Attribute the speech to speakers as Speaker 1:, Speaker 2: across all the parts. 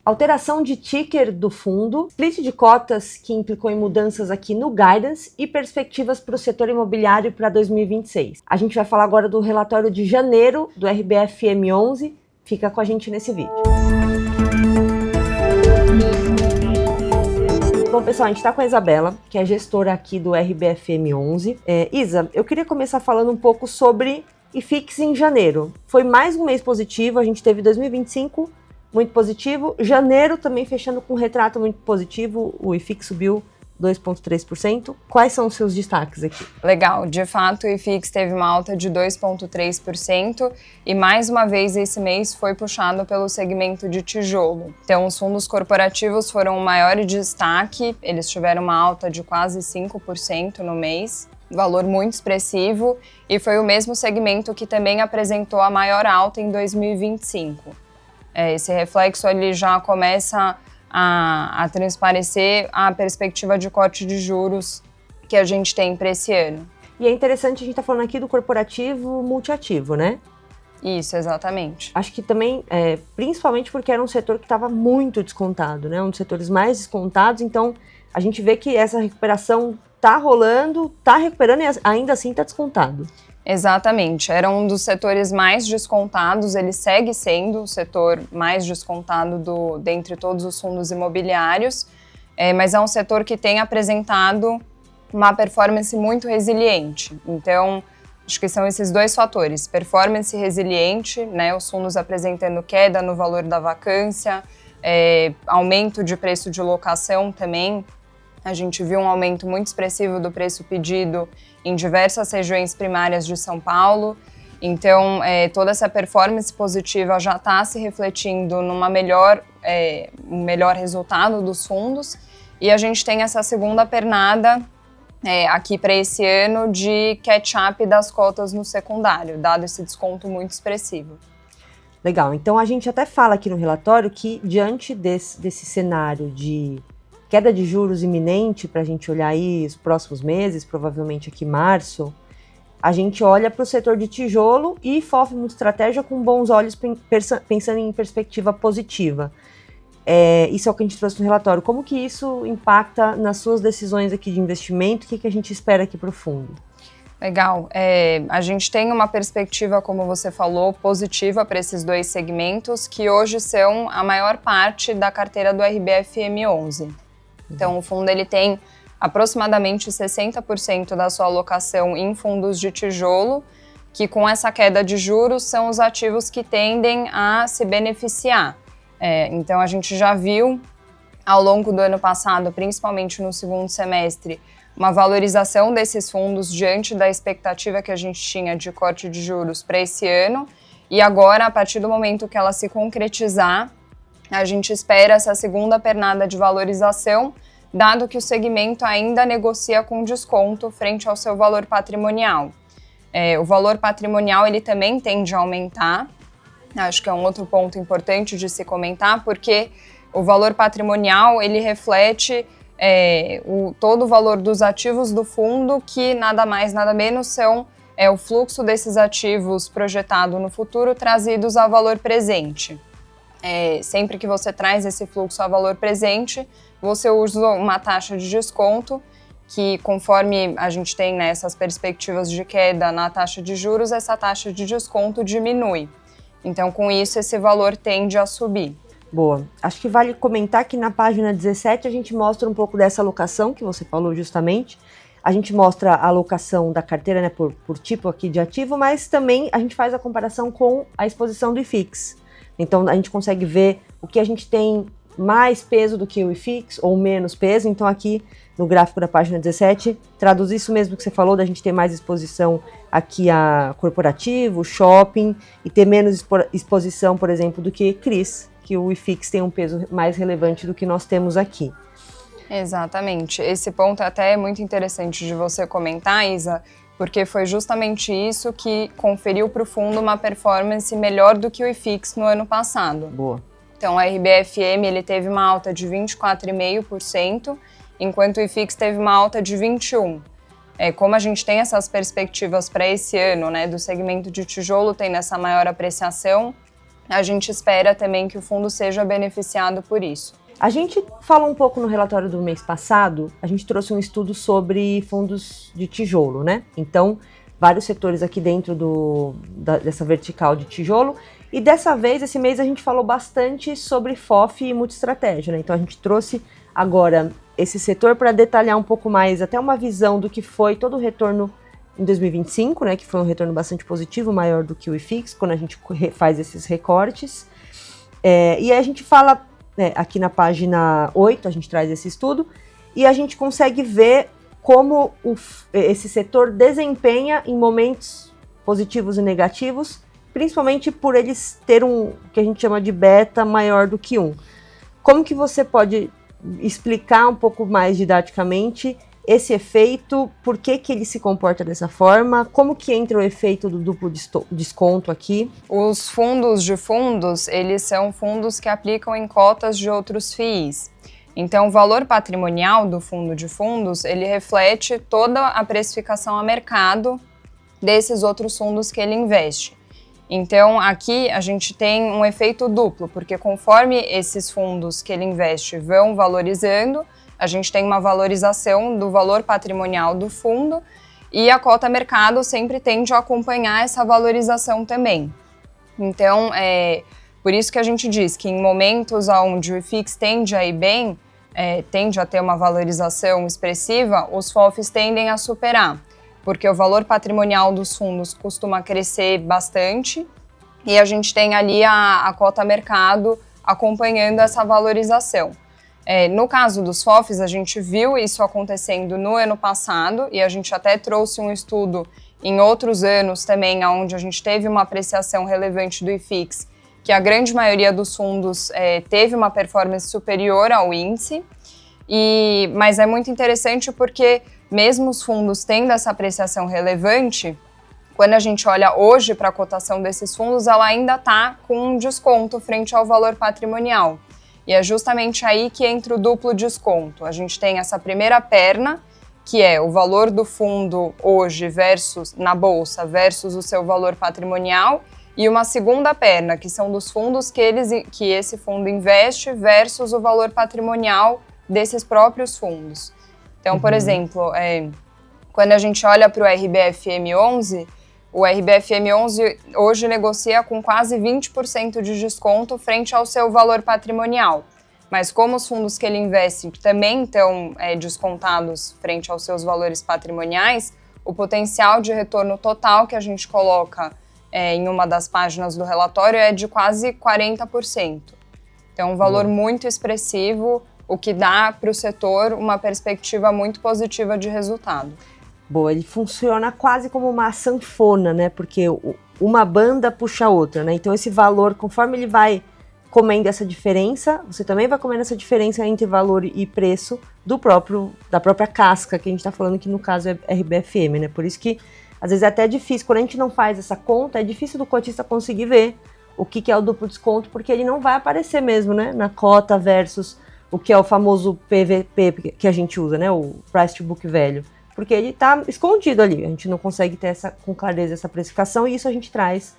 Speaker 1: alteração de ticker do fundo, split de cotas que implicou em mudanças aqui no guidance e perspectivas para o setor imobiliário para 2026. A gente vai falar agora do relatório de janeiro do RBFM11. Fica com a gente nesse vídeo. Bom, pessoal, a gente está com a Isabela, que é gestora aqui do RBFM11. Isa, eu queria começar falando um pouco sobre IFIX em janeiro. Foi mais um mês positivo, a gente teve 2025 muito positivo. Janeiro também fechando com um retrato muito positivo, o IFIX subiu 2,3%. Quais são os seus destaques aqui?
Speaker 2: Legal, de fato o IFIX teve uma alta de 2,3% e mais uma vez esse mês foi puxado pelo segmento de tijolo. Então os fundos corporativos foram o maior destaque, eles tiveram uma alta de quase 5% no mês, valor muito expressivo, e foi o mesmo segmento que também apresentou a maior alta em 2025. Esse reflexo ali já começa a transparecer a perspectiva de corte de juros que a gente tem para esse ano.
Speaker 1: E é interessante, a gente está falando aqui do corporativo multiativo, né?
Speaker 2: Isso, exatamente.
Speaker 1: Acho que também, principalmente porque era um setor que estava muito descontado, né? Um dos setores mais descontados, então a gente vê que essa recuperação está rolando, está recuperando e ainda assim está descontado.
Speaker 2: Exatamente, era um dos setores mais descontados, ele segue sendo o setor mais descontado dentre todos os fundos imobiliários, mas é um setor que tem apresentado uma performance muito resiliente. Então, acho que são esses dois fatores, performance resiliente, né, os fundos apresentando queda no valor da vacância, aumento de preço de locação também. A gente viu um aumento muito expressivo do preço pedido em diversas regiões primárias de São Paulo. Então, toda essa performance positiva já está se refletindo numa um melhor resultado dos fundos. E a gente tem essa segunda pernada aqui para esse ano de catch-up das cotas no secundário, dado esse desconto muito expressivo.
Speaker 1: Legal, então a gente até fala aqui no relatório que diante desse cenário de queda de juros iminente, para a gente olhar aí os próximos meses, provavelmente aqui março, a gente olha para o setor de tijolo e FOF Multiestratégia com bons olhos, pensando em perspectiva positiva. Isso é o que a gente trouxe no relatório. Como que isso impacta nas suas decisões aqui de investimento? O que a gente espera aqui para o fundo?
Speaker 2: Legal. A gente tem uma perspectiva, como você falou, positiva para esses dois segmentos, que hoje são a maior parte da carteira do RBFM11. Então, o fundo ele tem aproximadamente 60% da sua alocação em fundos de tijolo, que com essa queda de juros são os ativos que tendem a se beneficiar. Então, a gente já viu ao longo do ano passado, principalmente no segundo semestre, uma valorização desses fundos diante da expectativa que a gente tinha de corte de juros para esse ano. E agora, a partir do momento que ela se concretizar, a gente espera essa segunda pernada de valorização, dado que o segmento ainda negocia com desconto frente ao seu valor patrimonial. O valor patrimonial ele também tende a aumentar, acho que é um outro ponto importante de se comentar, porque o valor patrimonial ele reflete todo o valor dos ativos do fundo, que nada mais, nada menos são o fluxo desses ativos projetado no futuro trazidos a valor presente. Sempre que você traz esse fluxo a valor presente, você usa uma taxa de desconto que, conforme a gente tem essas perspectivas de queda na taxa de juros, essa taxa de desconto diminui. Então, com isso, esse valor tende a subir.
Speaker 1: Boa. Acho que vale comentar que na página 17 a gente mostra um pouco dessa alocação que você falou justamente. A gente mostra a alocação da carteira, né, por tipo aqui de ativo, mas também a gente faz a comparação com a exposição do IFIX. Então, a gente consegue ver o que a gente tem mais peso do que o IFIX ou menos peso. Então, aqui no gráfico da página 17, traduz isso mesmo que você falou, da gente ter mais exposição aqui a corporativo, shopping, e ter menos exposição, por exemplo, do que CRIs, que o IFIX tem um peso mais relevante do que nós temos aqui.
Speaker 2: Exatamente. Esse ponto até é muito interessante de você comentar, Isa, porque foi justamente isso que conferiu para o fundo uma performance melhor do que o IFIX no ano passado.
Speaker 1: Boa.
Speaker 2: Então, o RBFM ele teve uma alta de 24,5%, enquanto o IFIX teve uma alta de 21%. Como a gente tem essas perspectivas para esse ano, né, do segmento de tijolo tendo essa maior apreciação, a gente espera também que o fundo seja beneficiado por isso.
Speaker 1: A gente falou um pouco no relatório do mês passado, a gente trouxe um estudo sobre fundos de tijolo, né? Então, vários setores aqui dentro dessa vertical de tijolo. E dessa vez, esse mês, a gente falou bastante sobre FOF e multiestratégia, né? Então, a gente trouxe agora esse setor para detalhar um pouco mais, até uma visão do que foi todo o retorno em 2025, né? Que foi um retorno bastante positivo, maior do que o IFIX, quando a gente faz esses recortes. E aí a gente fala... aqui na página 8 a gente traz esse estudo e a gente consegue ver como esse setor desempenha em momentos positivos e negativos, principalmente por eles ter o que a gente chama de beta maior do que 1. Como que você pode explicar um pouco mais didaticamente esse efeito, por que ele se comporta dessa forma, como que entra o efeito do duplo desconto aqui?
Speaker 2: Os fundos de fundos, eles são fundos que aplicam em cotas de outros FIIs. Então, o valor patrimonial do fundo de fundos, ele reflete toda a precificação a mercado desses outros fundos que ele investe. Então, aqui a gente tem um efeito duplo, porque conforme esses fundos que ele investe vão valorizando, a gente tem uma valorização do valor patrimonial do fundo e a cota mercado sempre tende a acompanhar essa valorização também. Então, por isso que a gente diz que em momentos onde o IFIX tende a ir bem, tende a ter uma valorização expressiva, os FOFs tendem a superar, porque o valor patrimonial dos fundos costuma crescer bastante e a gente tem ali a cota mercado acompanhando essa valorização. No caso dos FOFs, a gente viu isso acontecendo no ano passado e a gente até trouxe um estudo em outros anos também, onde a gente teve uma apreciação relevante do IFIX, que a grande maioria dos fundos teve uma performance superior ao índice, mas é muito interessante porque mesmo os fundos tendo essa apreciação relevante, quando a gente olha hoje para a cotação desses fundos, ela ainda está com um desconto frente ao valor patrimonial. E é justamente aí que entra o duplo desconto. A gente tem essa primeira perna, que é o valor do fundo hoje na bolsa versus o seu valor patrimonial, e uma segunda perna, que são dos fundos que esse fundo investe versus o valor patrimonial desses próprios fundos. Então, por exemplo, quando a gente olha para o RBFM11, o RBFM11 hoje negocia com quase 20% de desconto frente ao seu valor patrimonial. Mas como os fundos que ele investe também estão descontados frente aos seus valores patrimoniais, o potencial de retorno total que a gente coloca em uma das páginas do relatório é de quase 40%. Então, um valor muito expressivo, o que dá para o setor uma perspectiva muito positiva de resultado.
Speaker 1: Boa, ele funciona quase como uma sanfona, né? Porque uma banda puxa a outra, né? Então esse valor, conforme ele vai comendo essa diferença, você também vai comendo essa diferença entre valor e preço da própria casca, que a gente está falando que no caso é RBFM, né? Por isso que às vezes é até difícil, quando a gente não faz essa conta, é difícil do cotista conseguir ver o que é o duplo desconto, porque ele não vai aparecer mesmo, né? Na cota versus o que é o famoso PVP que a gente usa, né? O Price to Book Value. Porque ele está escondido ali, a gente não consegue ter com clareza essa precificação e isso a gente traz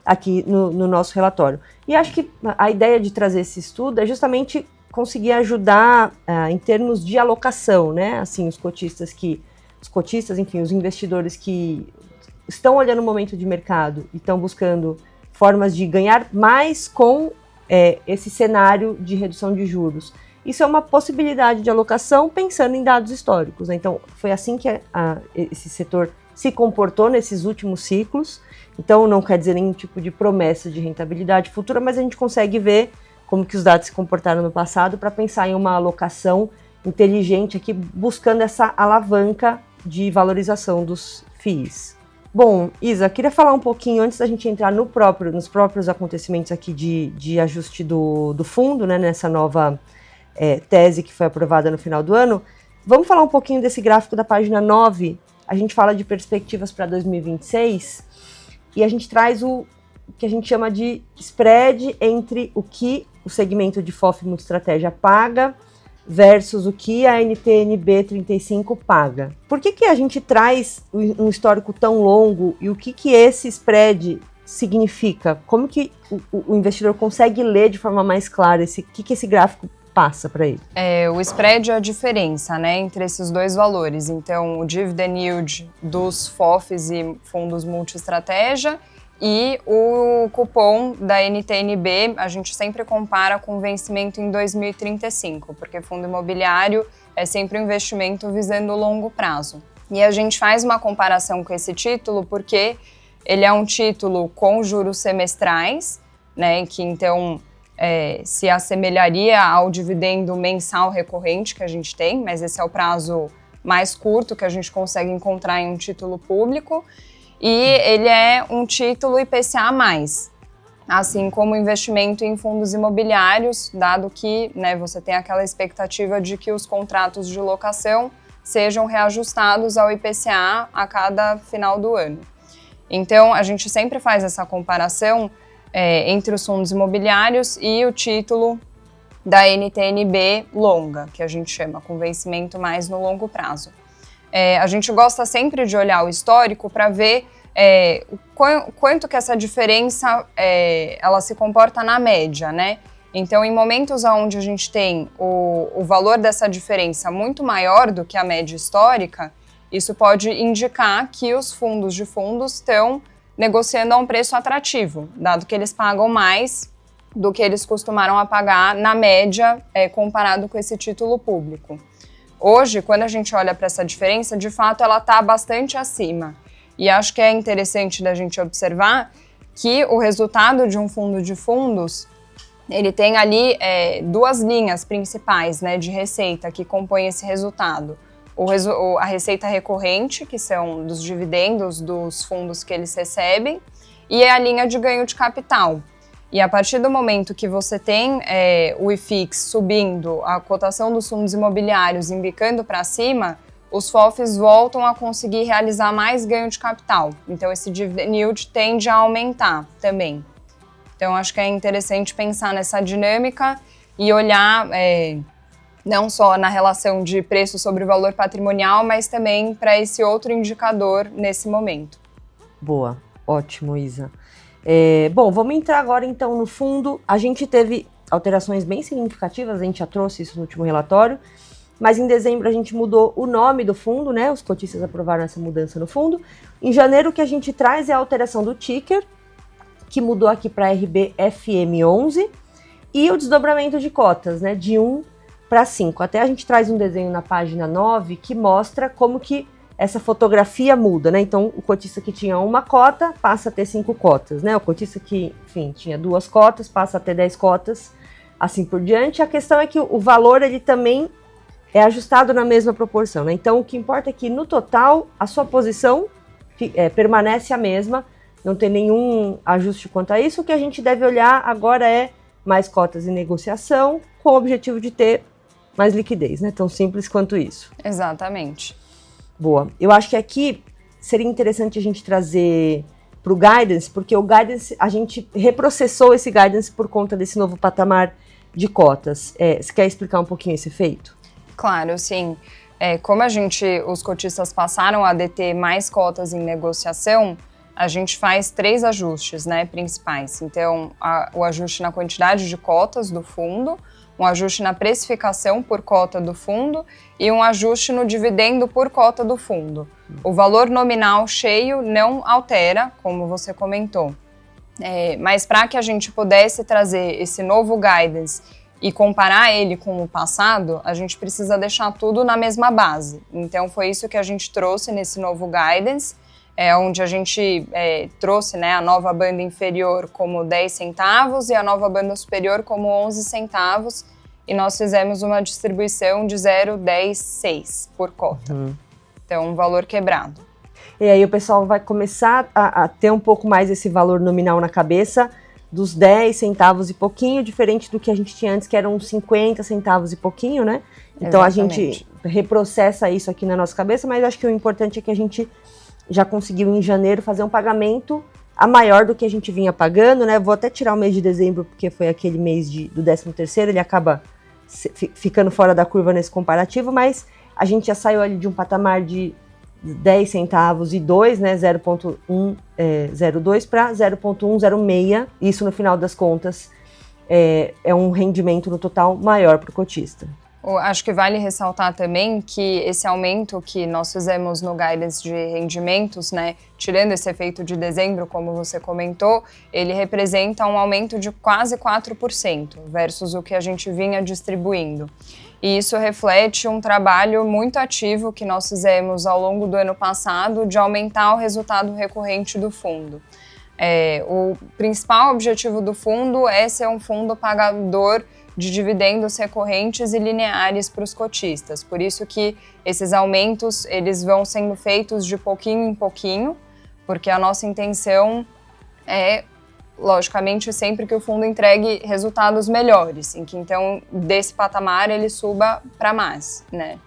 Speaker 1: aqui no nosso relatório. E acho que a ideia de trazer esse estudo é justamente conseguir ajudar em termos de alocação, né? Assim, os cotistas, enfim, os investidores que estão olhando o momento de mercado e estão buscando formas de ganhar mais com esse cenário de redução de juros. Isso é uma possibilidade de alocação pensando em dados históricos, né? Então, foi assim que esse setor se comportou nesses últimos ciclos. Então, não quer dizer nenhum tipo de promessa de rentabilidade futura, mas a gente consegue ver como que os dados se comportaram no passado para pensar em uma alocação inteligente aqui, buscando essa alavanca de valorização dos FIIs. Bom, Isa, queria falar um pouquinho, antes da gente entrar nos próprios acontecimentos aqui de ajuste do fundo, né, nessa nova tese que foi aprovada no final do ano. Vamos falar um pouquinho desse gráfico da página 9. A gente fala de perspectivas para 2026 e a gente traz o que a gente chama de spread entre o que o segmento de FOF Multiestratégia paga versus o que a NTN-B 35 paga. Por que a gente traz um histórico tão longo e o que esse spread significa? Como que o investidor consegue ler de forma mais clara o que esse gráfico passa para ele?
Speaker 2: O spread é a diferença, né, entre esses dois valores. Então, o dividend yield dos FOFs e fundos multi-estratégia e o cupom da NTNB, a gente sempre compara com o vencimento em 2035, porque fundo imobiliário é sempre um investimento visando o longo prazo. E a gente faz uma comparação com esse título porque ele é um título com juros semestrais, né, que então se assemelharia ao dividendo mensal recorrente que a gente tem, mas esse é o prazo mais curto que a gente consegue encontrar em um título público, e ele é um título IPCA+, assim como o investimento em fundos imobiliários, dado que, né, você tem aquela expectativa de que os contratos de locação sejam reajustados ao IPCA a cada final do ano. Então, a gente sempre faz essa comparação entre os fundos imobiliários e o título da NTNB longa, que a gente chama, com vencimento mais no longo prazo. A gente gosta sempre de olhar o histórico para ver quanto que essa diferença ela se comporta na média, né? Então, em momentos onde a gente tem o valor dessa diferença muito maior do que a média histórica, isso pode indicar que os fundos de fundos estão negociando a um preço atrativo, dado que eles pagam mais do que eles costumaram a pagar na média comparado com esse título público. Hoje, quando a gente olha para essa diferença, de fato ela está bastante acima. E acho que é interessante da gente observar que o resultado de um fundo de fundos, ele tem ali duas linhas principais, né, de receita que compõem esse resultado. A receita recorrente, que são dos dividendos dos fundos que eles recebem, e a linha de ganho de capital. E a partir do momento que você tem o IFIX subindo, a cotação dos fundos imobiliários embicando para cima, os FOFs voltam a conseguir realizar mais ganho de capital. Então, esse dividend yield tende a aumentar também. Então, acho que é interessante pensar nessa dinâmica e olhar não só na relação de preço sobre valor patrimonial, mas também para esse outro indicador nesse momento.
Speaker 1: Boa, ótimo, Isa. Bom, vamos entrar agora então no fundo. A gente teve alterações bem significativas, a gente já trouxe isso no último relatório, mas em dezembro a gente mudou o nome do fundo, né? Os cotistas aprovaram essa mudança no fundo. Em janeiro o que a gente traz é a alteração do ticker, que mudou aqui para RBFM11, e o desdobramento de cotas, né? De 1 para 5. Até a gente traz um desenho na página 9 que mostra como que essa fotografia muda, né? Então, o cotista que tinha uma cota passa a ter 5 cotas, né? O cotista que, enfim, tinha 2 cotas passa a ter 10 cotas, assim por diante. A questão é que o valor, ele também é ajustado na mesma proporção, né? Então, o que importa é que, no total, a sua posição permanece a mesma, não tem nenhum ajuste quanto a isso. O que a gente deve olhar agora é mais cotas em negociação, com o objetivo de ter mais liquidez, né? Tão simples quanto isso.
Speaker 2: Exatamente.
Speaker 1: Boa. Eu acho que aqui seria interessante a gente trazer para o guidance, porque o guidance, a gente reprocessou esse guidance por conta desse novo patamar de cotas. Você quer explicar um pouquinho esse efeito?
Speaker 2: Claro, sim. Como os cotistas passaram a deter mais cotas em negociação, a gente faz 3 ajustes, né, principais. Então, o ajuste na quantidade de cotas do fundo, um ajuste na precificação por cota do fundo e um ajuste no dividendo por cota do fundo. O valor nominal cheio não altera, como você comentou. Mas para que a gente pudesse trazer esse novo guidance e comparar ele com o passado, a gente precisa deixar tudo na mesma base. Então, foi isso que a gente trouxe nesse novo guidance, onde a gente trouxe, né, a nova banda inferior como 10 centavos e a nova banda superior como 11 centavos, e nós fizemos uma distribuição de 0, 10, 6 por cota. Então, um valor quebrado.
Speaker 1: E aí o pessoal vai começar a ter um pouco mais esse valor nominal na cabeça, dos 10 centavos e pouquinho, diferente do que a gente tinha antes, que eram 50 centavos e pouquinho, né? Então, exatamente, a gente reprocessa isso aqui na nossa cabeça, mas acho que o importante é que a gente já conseguiu em janeiro fazer um pagamento a maior do que a gente vinha pagando, né? Vou até tirar o mês de dezembro, porque foi aquele mês do 13º, ele acaba ficando fora da curva nesse comparativo, mas a gente já saiu ali de um patamar de 10 centavos e 2, né, 0,102 para 0,106. Isso, no final das contas, é um rendimento no total maior para o cotista.
Speaker 2: Acho que vale ressaltar também que esse aumento que nós fizemos no guidance de rendimentos, né, tirando esse efeito de dezembro, como você comentou, ele representa um aumento de quase 4% versus o que a gente vinha distribuindo. E isso reflete um trabalho muito ativo que nós fizemos ao longo do ano passado de aumentar o resultado recorrente do fundo. O principal objetivo do fundo é ser um fundo pagador de dividendos recorrentes e lineares para os cotistas. Por isso que esses aumentos eles vão sendo feitos de pouquinho em pouquinho, porque a nossa intenção é, logicamente, sempre que o fundo entregue resultados melhores, em que então desse patamar ele suba para mais, né?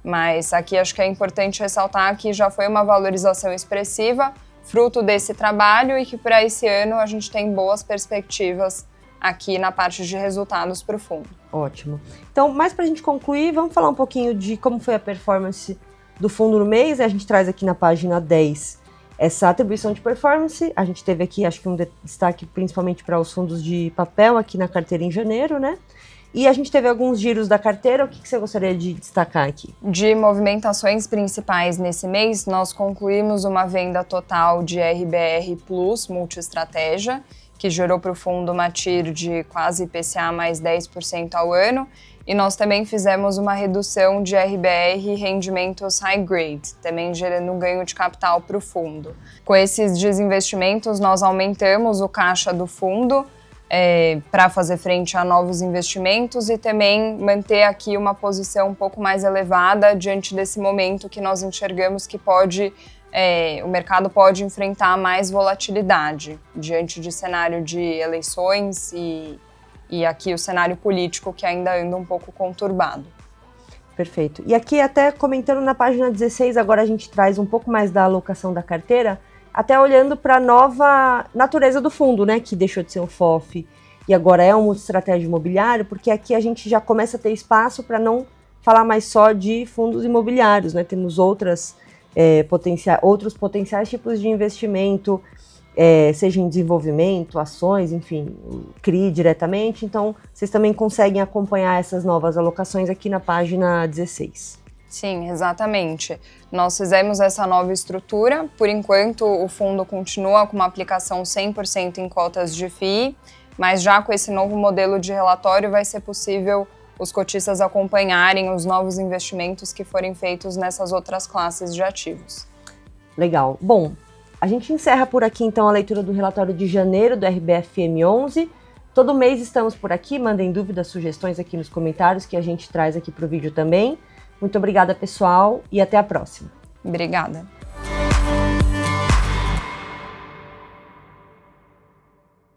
Speaker 2: Mas aqui acho que é importante ressaltar que já foi uma valorização expressiva, fruto desse trabalho, e que para esse ano a gente tem boas perspectivas aqui na parte de resultados para o fundo.
Speaker 1: Ótimo. Então, mais para a gente concluir, vamos falar um pouquinho de como foi a performance do fundo no mês. A gente traz aqui na página 10 essa atribuição de performance. A gente teve aqui, acho que um destaque principalmente para os fundos de papel aqui na carteira em janeiro, né? E a gente teve alguns giros da carteira. O que você gostaria de destacar aqui?
Speaker 2: De movimentações principais nesse mês, nós concluímos uma venda total de RBR Plus Multiestratégia, que gerou para o fundo uma TIR de quase IPCA mais 10% ao ano, e nós também fizemos uma redução de RBR rendimentos high grade, também gerando um ganho de capital para o fundo. Com esses desinvestimentos, nós aumentamos o caixa do fundo para fazer frente a novos investimentos e também manter aqui uma posição um pouco mais elevada diante desse momento que nós enxergamos que o mercado pode enfrentar mais volatilidade diante de cenário de eleições e aqui o cenário político que ainda anda um pouco conturbado.
Speaker 1: Perfeito. E aqui até comentando na página 16, agora a gente traz um pouco mais da alocação da carteira, até olhando para a nova natureza do fundo, né, que deixou de ser um FOF e agora é um multiestratégia imobiliário, porque aqui a gente já começa a ter espaço para não falar mais só de fundos imobiliários, né, temos outros potenciais tipos de investimento, seja em desenvolvimento, ações, enfim, CRI diretamente. Então, vocês também conseguem acompanhar essas novas alocações aqui na página 16.
Speaker 2: Sim, exatamente. Nós fizemos essa nova estrutura. Por enquanto, o fundo continua com uma aplicação 100% em cotas de FII, mas já com esse novo modelo de relatório vai ser possível os cotistas acompanharem os novos investimentos que forem feitos nessas outras classes de ativos.
Speaker 1: Legal. Bom, a gente encerra por aqui então a leitura do relatório de janeiro do RBFM11. Todo mês estamos por aqui, mandem dúvidas, sugestões aqui nos comentários que a gente traz aqui para o vídeo também. Muito obrigada, pessoal, e até a próxima.
Speaker 2: Obrigada.